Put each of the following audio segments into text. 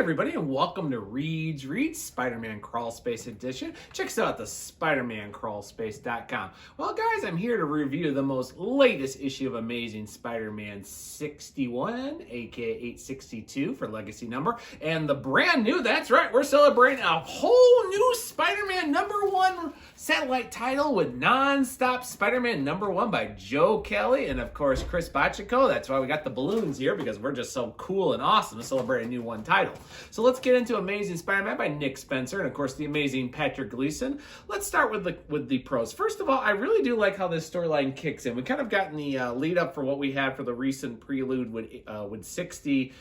everybody, and welcome to Reed's Reads Spider-Man Crawl Space Edition. Check us out at the SpidermanCrawlspace.com. Well, guys, I'm here to review the most latest issue of Amazing Spider-Man 61, aka 862 for legacy number, and the brand new, that's right, we're celebrating a whole new Spider-Man #1 satellite title with non-stop Spider-Man #1 by Joe Kelly and, of course, Chris Bachelo. That's why we got the balloons here, because we're just so cool and awesome to celebrate a new one title. So let's get into Amazing Spider-Man by Nick Spencer and, of course, the amazing Patrick Gleason. Let's start with the pros. First of all, I really do like how this storyline kicks in. We kind of gotten the lead up for what we had for the recent prelude with 60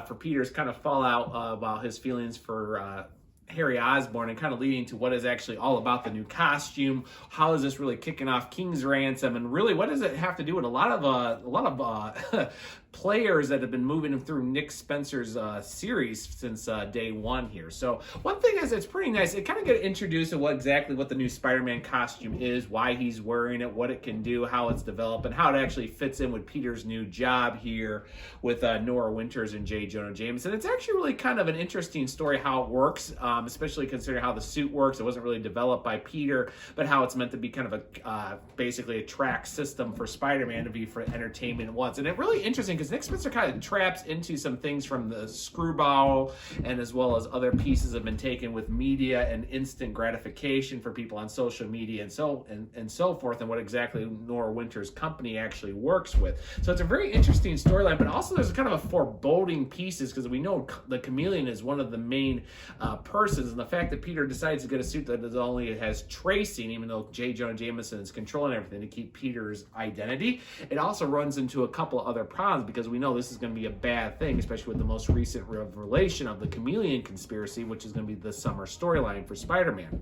for Peter's kind of fallout about his feelings for Harry Osborn, and kind of leading to what is actually all about the new costume. How is this really kicking off King's Ransom, and really what does it have to do with a lot of players that have been moving through Nick Spencer's series since day one here. So one thing is, it's pretty nice. It kind of get introduced to what the new Spider-Man costume is, why he's wearing it, what it can do, how it's developed, and how it actually fits in with Peter's new job here with Nora Winters and J. Jonah Jameson. It's actually really kind of an interesting story how it works, especially considering how the suit works. It wasn't really developed by Peter, but how it's meant to be kind of a basically a track system for Spider-Man to be for entertainment at once. And it's really interesting because Nick Spencer kind of traps into some things from the Screwball, and as well as other pieces have been taken with media and instant gratification for people on social media and so forth, and what exactly Nora Winters' company actually works with. So it's a very interesting storyline, but also there's kind of a foreboding pieces, because we know the Chameleon is one of the main persons, and the fact that Peter decides to get a suit that only has tracing, even though J. Jonah Jameson is controlling everything to keep Peter's identity, it also runs into a couple of other problems, because we know this is going to be a bad thing, especially with the most recent revelation of the Chameleon conspiracy, which is going to be the summer storyline for Spider-Man.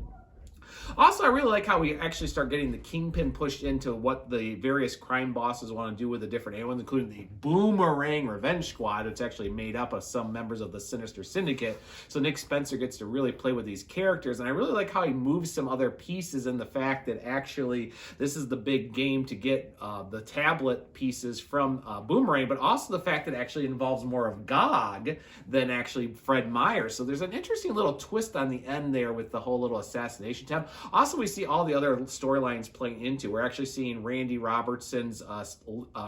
Also, I really like how we actually start getting the Kingpin pushed into what the various crime bosses want to do with the different aliens, including the Boomerang Revenge Squad. It's actually made up of some members of the Sinister Syndicate. So Nick Spencer gets to really play with these characters, and I really like how he moves some other pieces, and the fact that actually this is the big game to get the tablet pieces from Boomerang, but also the fact that it actually involves more of Gog than actually Fred Myers. So there's an interesting little twist on the end there with the whole little assassination tab. Also, we see all the other storylines playing into. We're actually seeing Randy Robertson's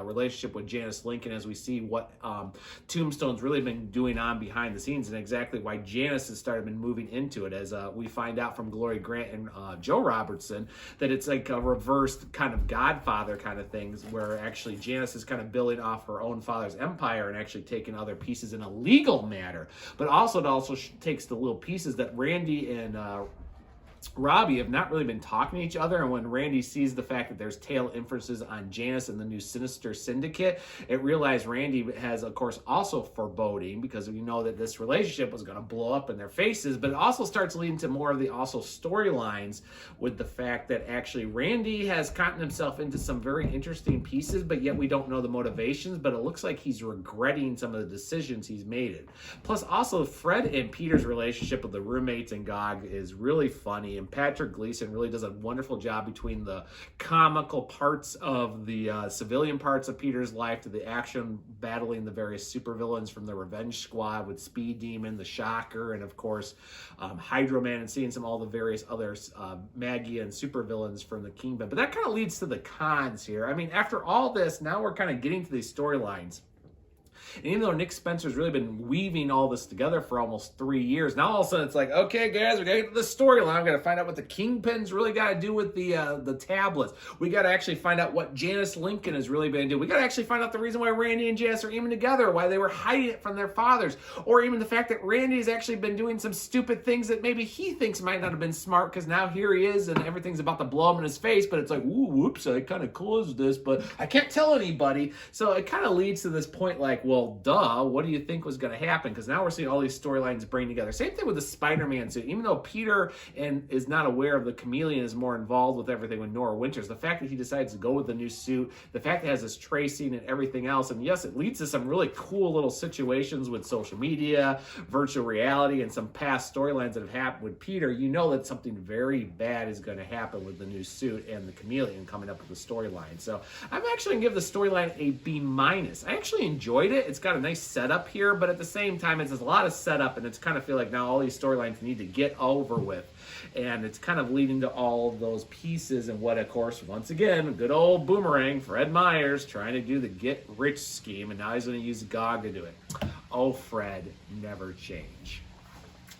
relationship with Janice Lincoln, as we see what Tombstone's really been doing on behind the scenes, and exactly why Janice has been moving into it, as we find out from Glory Grant and Joe Robertson that it's like a reversed kind of Godfather kind of things, where actually Janice is kind of building off her own father's empire and actually taking other pieces in a legal matter, but also it also takes the little pieces that Randy and Robbie have not really been talking to each other, and when Randy sees the fact that there's tail inferences on Janice and the new Sinister Syndicate, it realized Randy has, of course, also foreboding, because we know that this relationship was going to blow up in their faces, but it also starts leading to more of the also storylines with the fact that actually Randy has gotten himself into some very interesting pieces, but yet we don't know the motivations, but it looks like he's regretting some of the decisions he's made. Plus, also, Fred and Peter's relationship with the roommates and Gog is really funny, and Patrick Gleason really does a wonderful job between the comical parts of the civilian parts of Peter's life to the action battling the various supervillains from the Revenge Squad with Speed Demon, the Shocker, and of course Hydro Man, and seeing all the various other Maggie and supervillains from the Kingpin. But that kind of leads to the cons here. I mean, after all this, now we're kind of getting to these storylines. And even though Nick Spencer's really been weaving all this together for almost 3 years, now all of a sudden it's like, okay, guys, we got to get to the storyline. I'm going to find out what the Kingpin's really got to do with the tablets. We got to actually find out what Janice Lincoln has really been doing. We got to actually find out the reason why Randy and Janice are even together, why they were hiding it from their fathers, or even the fact that Randy's actually been doing some stupid things that maybe he thinks might not have been smart, because now here he is and everything's about to blow him in his face, but it's like, ooh, whoops, I kind of closed this, but I can't tell anybody. So it kind of leads to this point like, well, duh, what do you think was going to happen? Because now we're seeing all these storylines bring together. Same thing with the Spider-Man suit. Even though Peter is not aware of the Chameleon, is more involved with everything with Nora Winters, the fact that he decides to go with the new suit, the fact that it has this tracing and everything else, and yes, it leads to some really cool little situations with social media, virtual reality, and some past storylines that have happened with Peter. You know that something very bad is going to happen with the new suit and the Chameleon coming up with the storyline. So I'm actually going to give the storyline a B-. I actually enjoyed it. it. It's got a nice setup here, but at the same time, it's a lot of setup, and it's kind of feel like now all these storylines need to get over with. And it's kind of leading to all those pieces and what, of course, once again, good old boomerang, Fred Myers, trying to do the get-rich scheme, and now he's going to use GOG to do it. Oh, Fred, never change.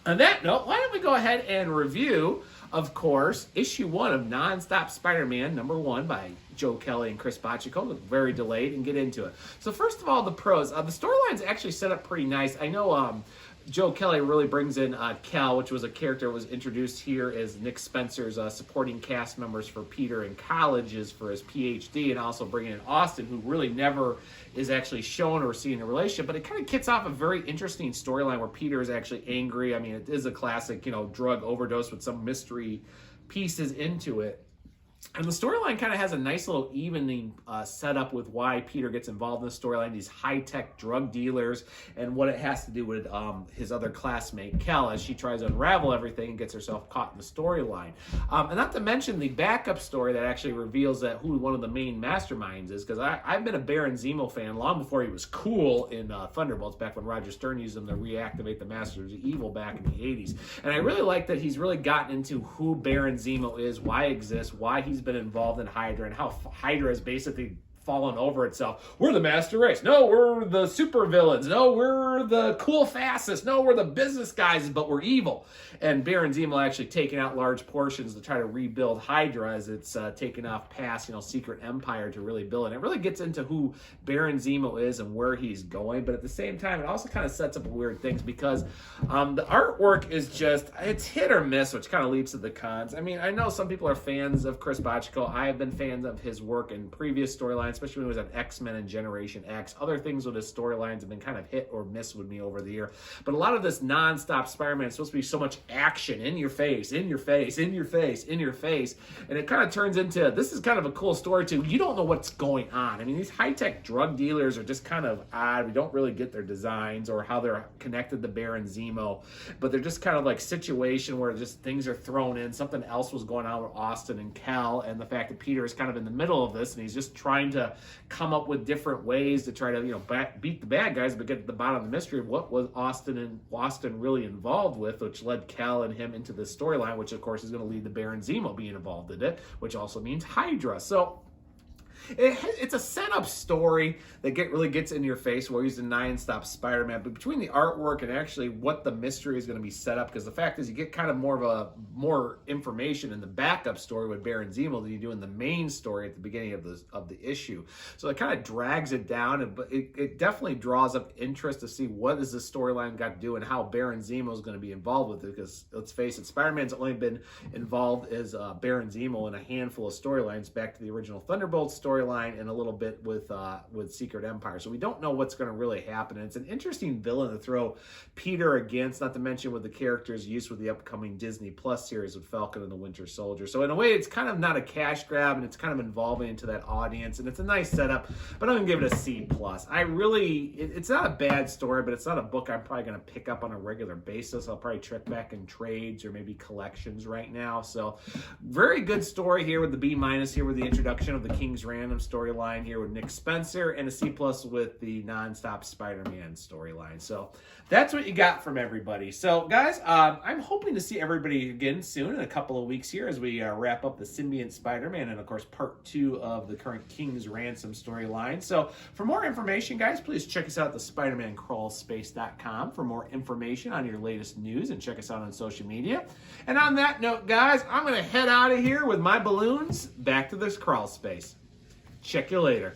On that note, why don't we go ahead and review, of course, issue 1 of Nonstop Spider-Man #1 by Joe Kelly and Chris Bachelo. Very delayed, and get into it. So first of all, the pros. The storyline's actually set up pretty nice. I know Joe Kelly really brings in Cal, which was a character that was introduced here as Nick Spencer's supporting cast members for Peter in colleges for his PhD, and also bringing in Austin, who really never is actually shown or seen in a relationship. But it kind of kicks off a very interesting storyline where Peter is actually angry. I mean, it is a classic, drug overdose with some mystery pieces into it. And the storyline kind of has a nice little evening setup with why Peter gets involved in the storyline, these high-tech drug dealers, and what it has to do with his other classmate, Kel, as she tries to unravel everything and gets herself caught in the storyline. And not to mention the backup story that actually reveals that who one of the main masterminds is, because I've been a Baron Zemo fan long before he was cool in Thunderbolts, back when Roger Stern used him to reactivate the Masters of Evil back in the 80s. And I really like that he's really gotten into who Baron Zemo is, why he exists, why he's been involved in Hydra, and how Hydra has basically fallen over itself. We're the master race. No, we're the super villains. No, we're the cool fascists. No, we're the business guys, but we're evil. And Baron Zemo actually taking out large portions to try to rebuild Hydra as it's taken off past, Secret Empire to really build it. It really gets into who Baron Zemo is and where he's going, but at the same time, it also kind of sets up weird things because the artwork is just, it's hit or miss, which kind of leads to the cons. I mean, I know some people are fans of Chris Bachelo. I have been fans of his work in previous storylines, especially when he was on X-Men and Generation X. Other things with his storylines have been kind of hit or miss with me over the year. But a lot of this nonstop Spider-Man is supposed to be so much action, in your face, in your face, in your face, in your face. And it kind of turns into, this is kind of a cool story too. You don't know what's going on. I mean, these high-tech drug dealers are just kind of odd. We don't really get their designs or how they're connected to Baron Zemo. But they're just kind of like situation where just things are thrown in. Something else was going on with Austin and Cal, and the fact that Peter is kind of in the middle of this, and he's just trying to come up with different ways to try to, beat the bad guys, but get to the bottom of the mystery of what was Austin really involved with, which led Cal and him into this storyline, which of course is going to lead to Baron Zemo being involved in it, which also means Hydra. So it's a setup story that really gets in your face where he's a nonstop Spider-Man, but between the artwork and actually what the mystery is going to be set up, because the fact is you get kind of more information in the backup story with Baron Zemo than you do in the main story at the beginning of the issue. So it kind of drags it down, but it definitely draws up interest to see what is the storyline got to do and how Baron Zemo is going to be involved with it, because let's face it, Spider-Man's only been involved as Baron Zemo in a handful of storylines, back to the original Thunderbolts storyline and a little bit with Secret Empire. So we don't know what's going to really happen. And it's an interesting villain to throw Peter against, not to mention with the characters used with the upcoming Disney Plus series with Falcon and the Winter Soldier. So in a way, it's kind of not a cash grab, and it's kind of involving into that audience, and it's a nice setup, but I'm going to give it a C+. It's not a bad story, but it's not a book I'm probably going to pick up on a regular basis. I'll probably trick back in trades or maybe collections right now. So very good story here with the B- here with the introduction of the King's Random storyline here with Nick Spencer, and a C+ with the nonstop Spider-Man storyline. So that's what you got from everybody. So guys, I'm hoping to see everybody again soon in a couple of weeks here as we wrap up the Symbiont Spider-Man and of course part 2 of the current King's Ransom storyline. So for more information, guys, please check us out at the SpidermanCrawlspace.com for more information on your latest news, and check us out on social media. And on that note, guys, I'm going to head out of here with my balloons back to this crawl space. Check you later.